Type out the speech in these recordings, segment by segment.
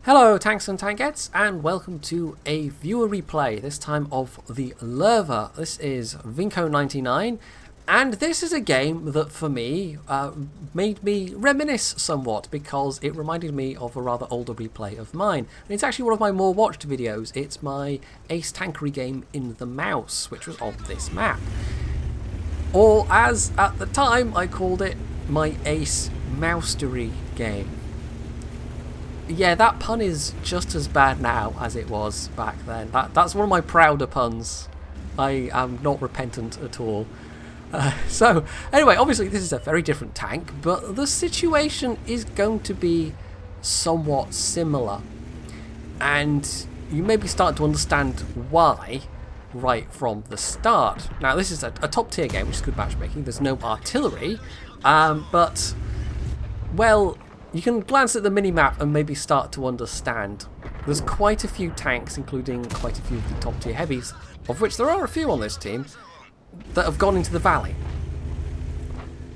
Hello tanks and tankettes, and welcome to a viewer replay, this time of the Löwe. This is Vinco99, and this is a game that for me made me reminisce somewhat because it reminded me of a rather older replay of mine. And it's actually one of my more watched videos. It's my ace tankery game in the mouse, which was on this map. Or as at the time I called it, my ace moustery game. Yeah, that pun is just as bad now as it was back then. That's one of my prouder puns. I am not repentant at all. So, anyway, obviously this is a very different tank, but the situation is going to be somewhat similar. And you maybe start to understand why right from the start. Now, this is a top tier game, which is good matchmaking. There's no artillery, but, well, you can glance at the mini-map and maybe start to understand. There's quite a few tanks, including quite a few of the top tier heavies, of which there are a few on this team, that have gone into the valley.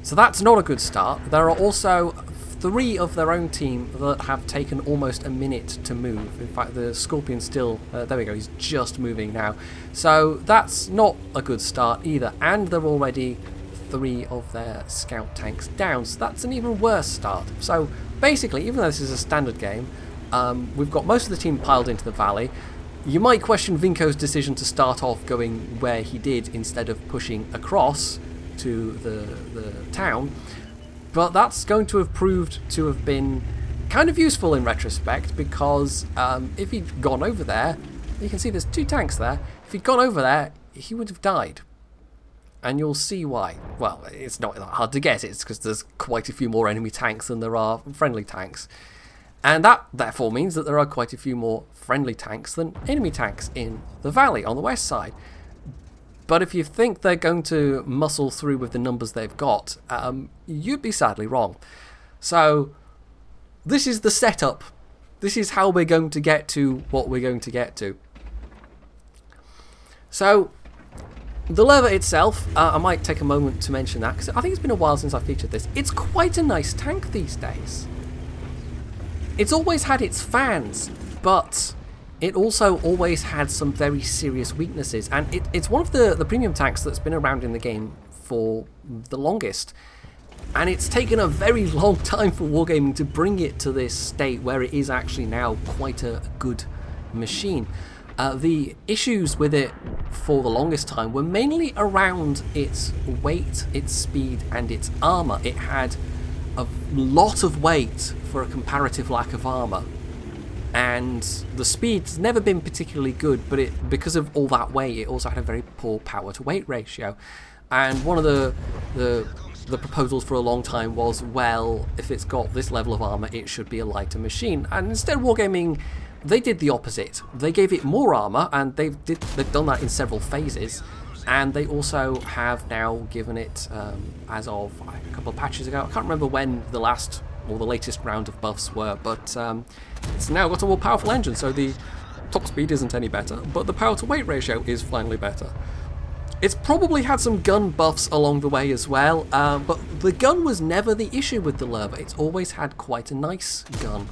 So that's not a good start. There are also 3 of their own team that have taken almost a minute to move. In fact, the Scorpion still, there we go, he's just moving now. So that's not a good start either, and they're already 3 of their scout tanks down, so that's an even worse start. So basically, even though this is a standard game, we've got most of the team piled into the valley. You might question Vinco's decision to start off going where he did instead of pushing across to the town, but that's going to have proved to have been kind of useful in retrospect, because if he'd gone over there, you can see there's 2 tanks there. If he'd gone over there, he would have died. And you'll see why. Well, it's not that hard to guess. It's because there's quite a few more enemy tanks than there are friendly tanks. And that, therefore, means that there are quite a few more friendly tanks than enemy tanks in the valley on the west side. But if you think they're going to muscle through with the numbers they've got, you'd be sadly wrong. So, this is the setup. This is how we're going to get to what we're going to get to. So, the Löwe itself, I might take a moment to mention that, because I think it's been a while since I featured this. It's quite a nice tank these days. It's always had its fans, but it also always had some very serious weaknesses, and it's one of the premium tanks that's been around in the game for the longest. And it's taken a very long time for Wargaming to bring it to this state where it is actually now quite a good machine. The issues with it for the longest time were mainly around its weight, its speed, and its armour. It had a lot of weight for a comparative lack of armour, and the speed's never been particularly good, but because of all that weight, it also had a very poor power to weight ratio. And one of the proposals for a long time was, well, if it's got this level of armour, it should be a lighter machine. And instead, Wargaming, they did the opposite. They gave it more armour, and they've done that in several phases. And they also have now given it, as of a couple of patches ago, I can't remember when the last or the latest round of buffs were, but it's now got a more powerful engine, so the top speed isn't any better, but the power to weight ratio is finally better. It's probably had some gun buffs along the way as well, but the gun was never the issue with the Löwe. It's always had quite a nice gun.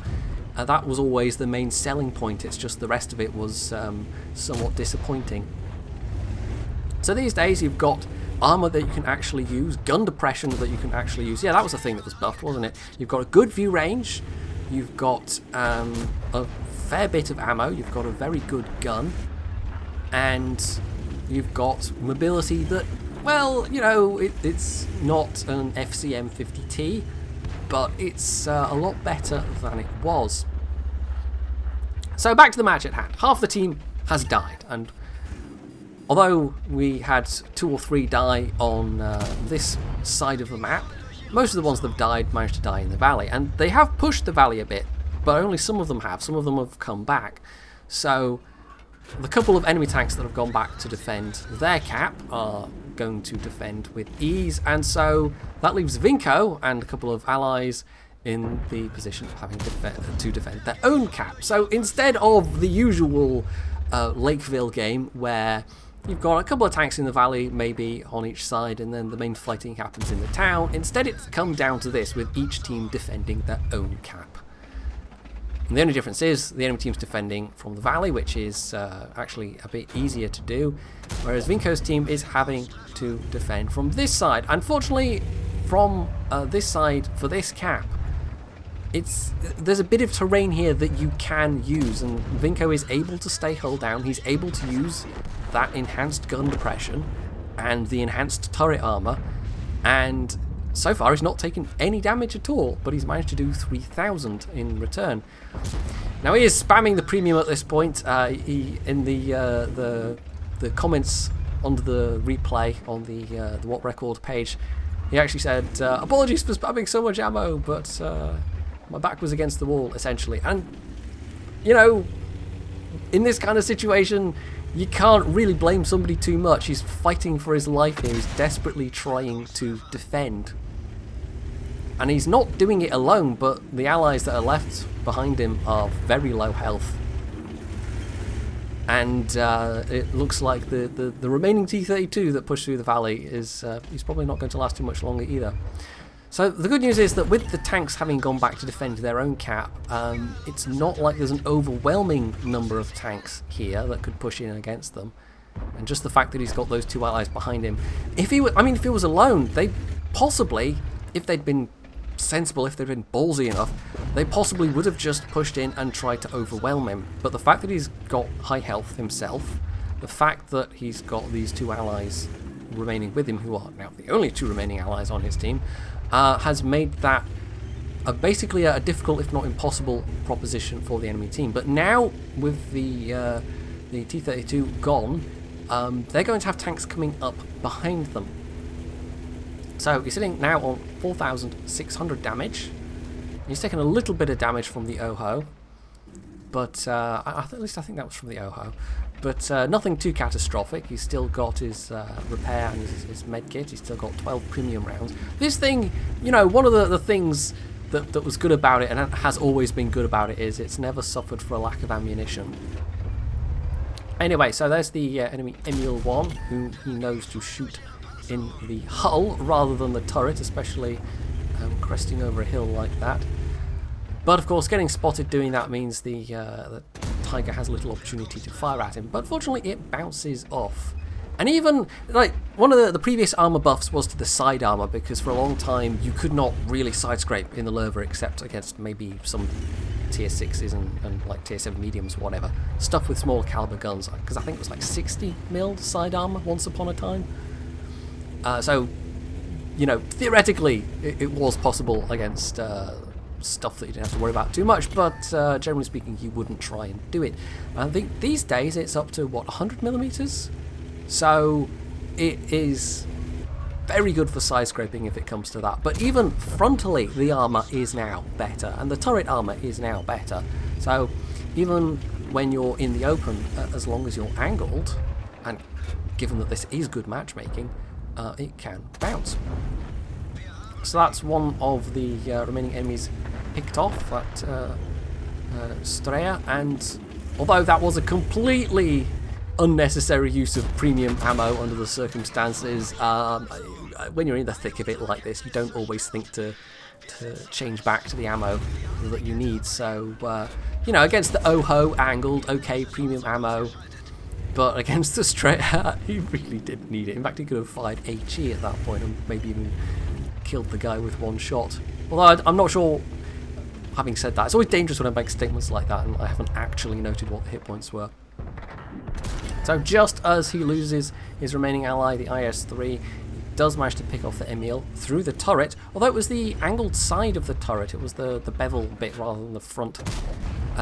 That was always the main selling point. It's just the rest of it was somewhat disappointing. So these days you've got armour that you can actually use, gun depression that you can actually use. Yeah, that was the thing that was buffed, wasn't it? You've got a good view range, you've got a fair bit of ammo, you've got a very good gun, and you've got mobility that, well, you know, it's not an FCM50T, but it's a lot better than it was. So back to the match at hand. Half the team has died, and although we had 2 or 3 die on this side of the map, most of the ones that have died managed to die in the valley, and they have pushed the valley a bit, but only some of them have. Some of them have come back. So the couple of enemy tanks that have gone back to defend their cap are going to defend with ease, and so that leaves Vinco and a couple of allies in the position of having to defend their own cap. So instead of the usual Lakeville game where you've got a couple of tanks in the valley, maybe on each side, and then the main fighting happens in the town, instead it's come down to this, with each team defending their own cap. And the only difference is the enemy team's defending from the valley, which is actually a bit easier to do, whereas Vinco's team is having to defend from this side. Unfortunately, from this side, for this cap, there's a bit of terrain here that you can use, and Vinco is able to stay hull down. He's able to use that enhanced gun depression and the enhanced turret armor, and so far he's not taken any damage at all, but he's managed to do 3,000 in return. Now he is spamming the premium at this point. In the comments under the replay on the What Record page, he actually said, apologies for spamming so much ammo, but my back was against the wall, essentially. And, you know, in this kind of situation, you can't really blame somebody too much. He's fighting for his life here. He's desperately trying to defend. And he's not doing it alone, but the allies that are left behind him are very low health. And it looks like the remaining T-32 that pushed through the valley is he's probably not going to last too much longer either. So the good news is that with the tanks having gone back to defend their own cap, it's not like there's an overwhelming number of tanks here that could push in against them. And just the fact that he's got those two allies behind him, if he was alone, they possibly, if they'd been sensible, if they'd been ballsy enough, they possibly would have just pushed in and tried to overwhelm him. But the fact that he's got high health himself, the fact that he's got these two allies remaining with him, who are now the only two remaining allies on his team, has made that basically a difficult, if not impossible, proposition for the enemy team. But now, with the T-32 gone, they're going to have tanks coming up behind them. So he's sitting now on 4,600 damage. He's taken a little bit of damage from the OHO, but at least I think that was from the OHO. But nothing too catastrophic. He's still got his repair and his med kit. He's still got 12 premium rounds. This thing, you know, one of the things that was good about it, and has always been good about it, is it's never suffered for a lack of ammunition. Anyway, so there's the enemy Emil 1, who he knows to shoot in the hull rather than the turret, especially cresting over a hill like that. But of course, getting spotted doing that means the Tiger has little opportunity to fire at him. But fortunately, it bounces off. And even, like, one of the previous armor buffs was to the side armor, because for a long time you could not really side scrape in the Löwe except against maybe some tier 6s and like tier 7 mediums, whatever. Stuff with smaller caliber guns, because I think it was like 60 mil side armor once upon a time. So, you know, theoretically it was possible against stuff that you didn't have to worry about too much, but generally speaking you wouldn't try and do it. I think these days it's up to, what, 100 millimeters? So it is very good for side scraping if it comes to that. But even frontally, the armor is now better, and the turret armor is now better. So even when you're in the open, as long as you're angled, and given that this is good matchmaking, it can bounce. So that's one of the remaining enemies picked off at Straya, and although that was a completely unnecessary use of premium ammo under the circumstances, when you're in the thick of it like this, you don't always think to change back to the ammo that you need. So, you know, against the OHO angled, okay, premium ammo, but against the Straya, he really didn't need it. In fact, he could have fired HE at that point and maybe even killed the guy with one shot. Although I'm not sure, having said that, it's always dangerous when I make statements like that and I haven't actually noted what the hit points were. So just as he loses his remaining ally, the IS-3, he does manage to pick off the Emil through the turret, although it was the angled side of the turret, it was the bevel bit rather than the front.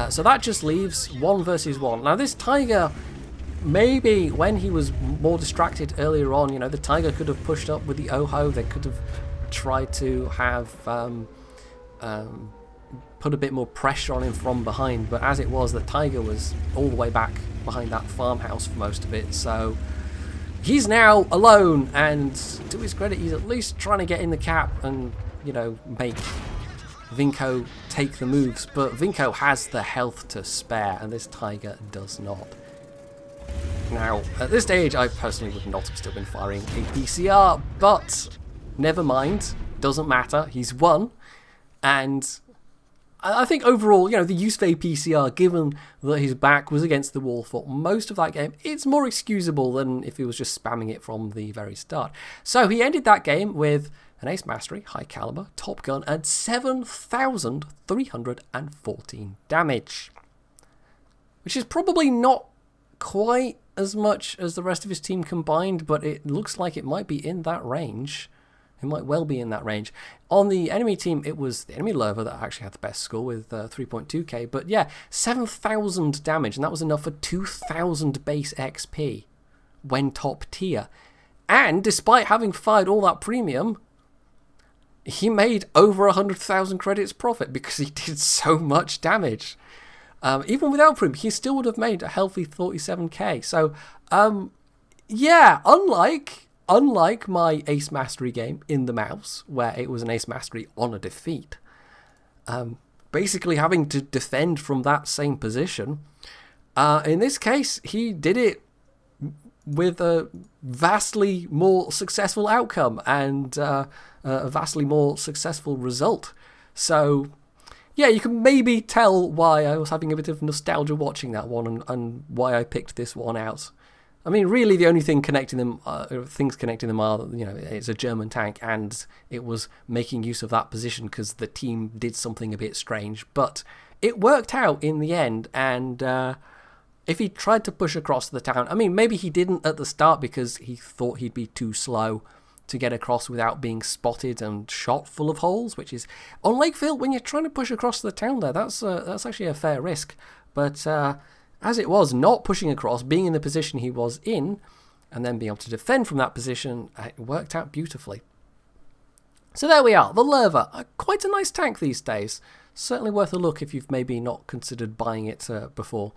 So that just leaves 1 versus 1. Now this Tiger, maybe when he was more distracted earlier on, you know, the Tiger could have pushed up with the OHO, they could have tried to have put a bit more pressure on him from behind, but as it was, the Tiger was all the way back behind that farmhouse for most of it, so he's now alone, and to his credit, he's at least trying to get in the cap and, you know, make Vinco take the moves, but Vinco has the health to spare, and this Tiger does not. Now, at this stage, I personally would not have still been firing a PCR, but never mind, doesn't matter, he's won, and I think overall, the use of APCR, given that his back was against the wall for most of that game, it's more excusable than if he was just spamming it from the very start. So he ended that game with an Ace Mastery, High Caliber, Top Gun, and 7,314 damage. Which is probably not quite as much as the rest of his team combined, but it looks like it might be in that range. It might well be in that range. On the enemy team, it was the enemy Löwe that actually had the best score with 3.2k. But yeah, 7,000 damage, and that was enough for 2,000 base XP when top tier. And despite having fired all that premium, he made over 100,000 credits profit because he did so much damage. Even without premium, he still would have made a healthy 47k. So, yeah, unlike my Ace Mastery game in the mouse, where it was an Ace Mastery on a defeat, basically having to defend from that same position, in this case, he did it with a vastly more successful outcome and a vastly more successful result. So, yeah, you can maybe tell why I was having a bit of nostalgia watching that one and why I picked this one out. I mean, really, the only thing connecting them, things connecting them are, it's a German tank, and it was making use of that position because the team did something a bit strange. But it worked out in the end, and if he tried to push across the town, I mean, maybe he didn't at the start because he thought he'd be too slow to get across without being spotted and shot full of holes, which is, on Lakeville, when you're trying to push across the town there, that's actually a fair risk. But as it was, not pushing across, being in the position he was in, and then being able to defend from that position, it worked out beautifully. So there we are, the Löwe, quite a nice tank these days. Certainly worth a look if you've maybe not considered buying it before.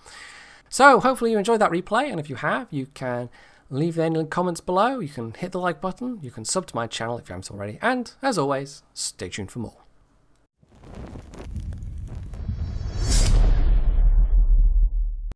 So hopefully you enjoyed that replay, and if you have, you can leave any comments below, you can hit the like button, you can sub to my channel if you haven't already, and as always, stay tuned for more.